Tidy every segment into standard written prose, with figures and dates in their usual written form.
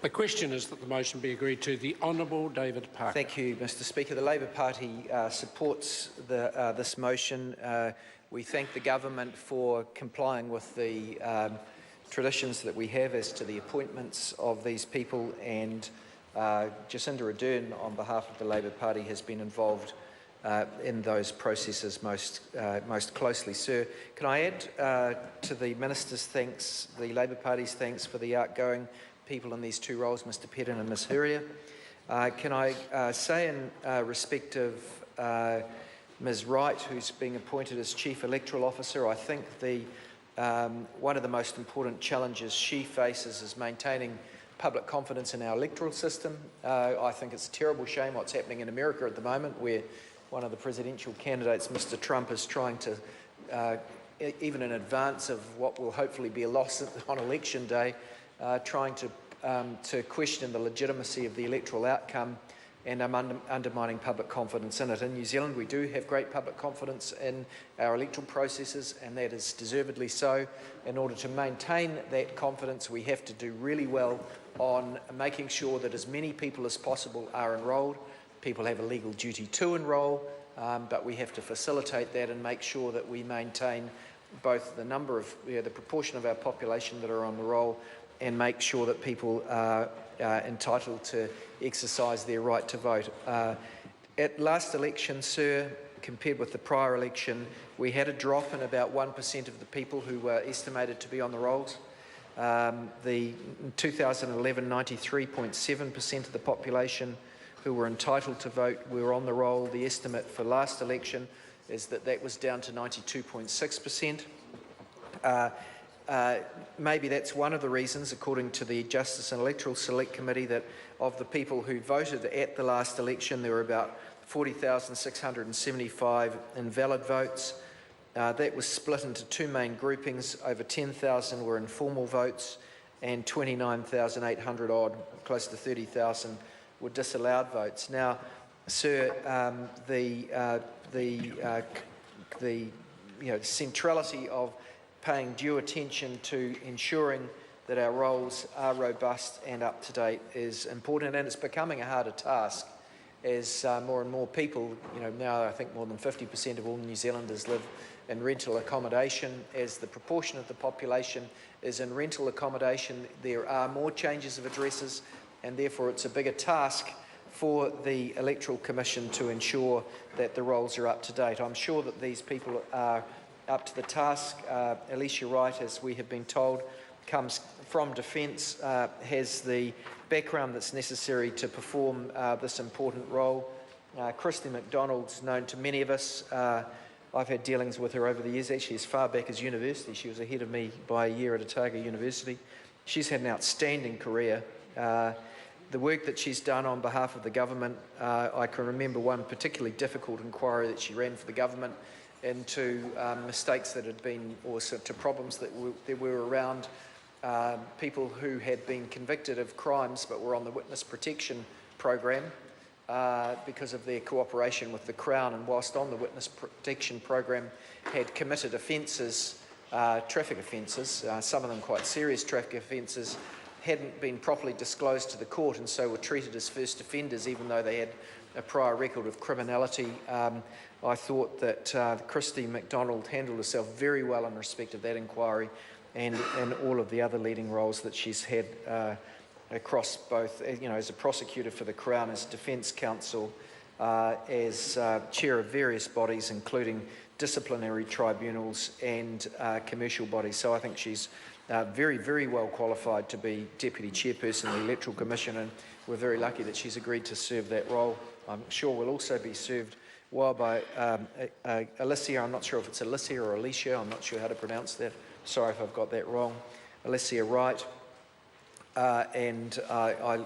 The question is that the motion be agreed to. The Honourable David Parker. Thank you, Mr Speaker. The Labour Party supports this motion. We thank the government for complying with the traditions that we have as to the appointments of these people, and Jacinda Ardern, on behalf of the Labour Party, has been involved in those processes most closely. Sir, can I add to the Minister's thanks, the Labour Party's thanks for the outgoing people in these two roles, Mr Pedden and Ms Huria. Can I say in respect of Ms Wright, who's being appointed as Chief Electoral Officer, I think one of the most important challenges she faces is maintaining public confidence in our electoral system. I think it's a terrible shame what's happening in America at the moment, where one of the presidential candidates, Mr Trump, is trying to, even in advance of what will hopefully be a loss on election day, trying to question the legitimacy of the electoral outcome and undermining public confidence in it. In New Zealand, we do have great public confidence in our electoral processes, and that is deservedly so. In order to maintain that confidence, we have to do really well on making sure that as many people as possible are enrolled. People have a legal duty to enrol, but we have to facilitate that and make sure that we maintain both the number of, the proportion of our population that are on the roll, and make sure that people are entitled to exercise their right to vote. At last election, sir, compared with the prior election, we had a drop in about 1% of the people who were estimated to be on the rolls. In 2011, 93.7% of the population who were entitled to vote were on the roll. The estimate for last election is that that was down to 92.6%. Maybe that's one of the reasons, according to the Justice and Electoral Select Committee, that of the people who voted at the last election, there were about 40,675 invalid votes. That was split into two main groupings. Over 10,000 were informal votes, and 29,800 odd, close to 30,000, were disallowed votes. Now, sir, the centrality of paying due attention to ensuring that our rolls are robust and up to date is important, and it's becoming a harder task as more and more people, now I think more than 50% of all New Zealanders live in rental accommodation. As the proportion of the population is in rental accommodation, there are more changes of addresses, and therefore it's a bigger task for the Electoral Commission to ensure that the rolls are up to date. I'm sure that these people are up to the task. Alicia Wright, as we have been told, comes from Defence, has the background that's necessary to perform this important role. Christy McDonald's known to many of us. I've had dealings with her over the years, actually as far back as university. She was ahead of me by a year at Otago University. She's had an outstanding career. The work that she's done on behalf of the government, I can remember one particularly difficult inquiry that she ran for the government into mistakes that had been, or to problems that were around people who had been convicted of crimes but were on the witness protection program because of their cooperation with the Crown, and whilst on the witness protection program had committed offences, traffic offences, some of them quite serious traffic offences, hadn't been properly disclosed to the court, and so were treated as first offenders even though they had a prior record of criminality. I thought that Christy McDonald handled herself very well in respect of that inquiry and all of the other leading roles that she's had across both, as a prosecutor for the Crown, as Defence Counsel, as chair of various bodies, including disciplinary tribunals and commercial bodies. So I think she's very, very well qualified to be Deputy Chairperson of the Electoral Commission, and we're very lucky that she's agreed to serve that role. I'm sure we'll also be served well by Alicia. I'm not sure if it's Alicia or Alicia. I'm not sure how to pronounce that. Sorry if I've got that wrong. Alicia Wright. And I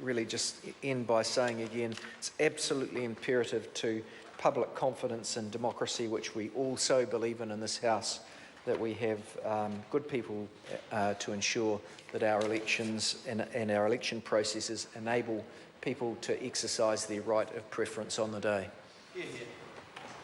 really just end by saying again, it's absolutely imperative to public confidence and democracy, which we all so believe in this House, that we have good people to ensure that our elections and our election processes enable people to exercise their right of preference on the day. Yeah.